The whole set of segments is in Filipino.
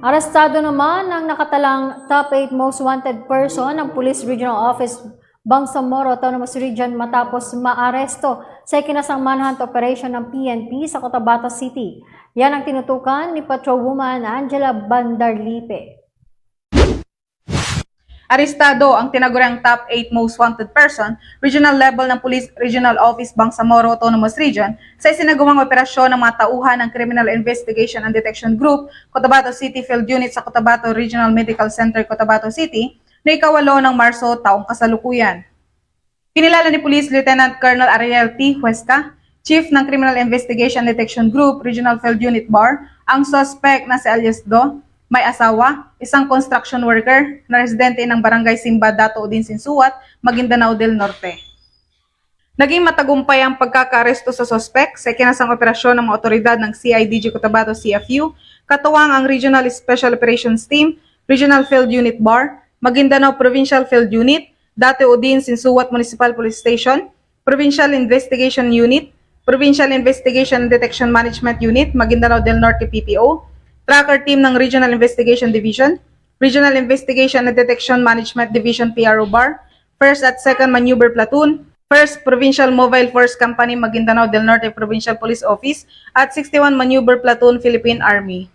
Arestado naman ang nakatalang top 8 most wanted person ng Police Regional Office Bangsamoro Autonomous Region matapos maaresto sa ikinasang manhunt operation ng PNP sa Cotabato City. Yan ang tinutukan ni Patrolwoman Angela Bandarlipe. Arestado ang tinaguriang top 8 most wanted person, regional level ng Police Regional Office Bangsamoro Autonomous Region sa isinagawang operasyon ng mga tauhan ng Criminal Investigation and Detection Group, Cotabato City Field Unit sa Cotabato Regional Medical Center, Cotabato City, na ika-8 ng Marso taong kasalukuyan. Kinilala ni Police Lieutenant Colonel Ariel T. Huesca, Chief ng Criminal Investigation and Detection Group, Regional Field Unit BAR, ang suspect na si alias Do, may asawa, isang construction worker na residente ng Barangay Simba, Dato Udin Sinsuat, Maguindanao del Norte. Naging matagumpay ang pagkakaaresto sa suspect sa ikinasang operasyon ng mga otoridad ng CIDG Cotabato CFU, katuwang ang Regional Special Operations Team, Regional Field Unit BAR, Maguindanao Provincial Field Unit, Dato Udin Sinsuat Municipal Police Station, Provincial Investigation Unit, Provincial Investigation and Detection Management Unit, Maguindanao del Norte PPO, Tracker Team ng Regional Investigation Division, Regional Investigation and Detection Management Division PRO BAR, 1st at 2nd Maneuver Platoon, 1st Provincial Mobile Force Company Maguindanao del Norte Provincial Police Office, at 61 Maneuver Platoon Philippine Army.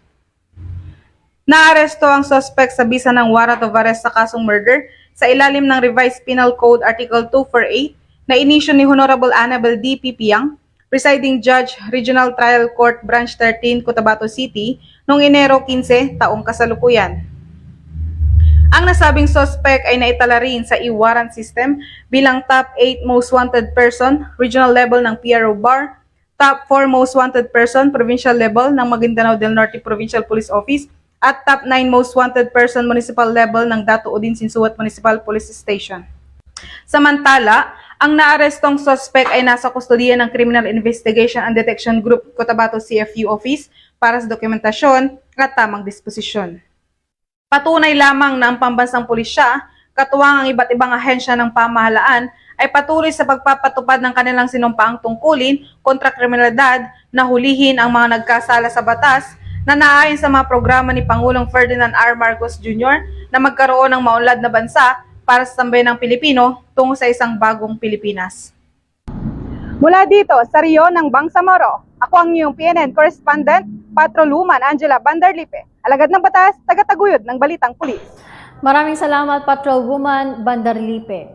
Naaresto ang suspect sa bisa ng warrant of arrest sa kasong murder sa ilalim ng Revised Penal Code Article 248 na inisyu ni Honorable Annabel D. Pipiang, Presiding Judge, Regional Trial Court Branch 13, Cotabato City, noong Enero 15, taong kasalukuyan. Ang nasabing suspect ay naitala rin sa e-warrant system bilang top 8 most wanted person, regional level ng PRO BAR, top 4 most wanted person, provincial level ng Maguindanao del Norte Provincial Police Office, at top 9 most wanted person, municipal level ng Dato Udin Sinsuat Municipal Police Station. Samantala, ang naarestong suspect ay nasa kustodiya ng Criminal Investigation and Detection Group Cotabato CFU Office para sa dokumentasyon at tamang disposisyon. Patunay lamang na ang pambansang pulisya, katuwang ang iba't ibang ahensya ng pamahalaan, ay patuloy sa pagpapatupad ng kanilang sinumpaang tungkulin kontra kriminalidad na hulihin ang mga nagkasala sa batas na naayon sa mga programa ni Pangulong Ferdinand R. Marcos Jr. na magkaroon ng maunlad na bansa para sa sambayan ng Pilipino tungo sa isang bagong Pilipinas. Mula dito sa Rio ng Bangsamoro, ako ang iyong PNN correspondent, Patrolwoman Angela Bandarlipe, alagad ng batas, tagataguyod ng balitang pulis. Maraming salamat, Patrolwoman Bandarlipe.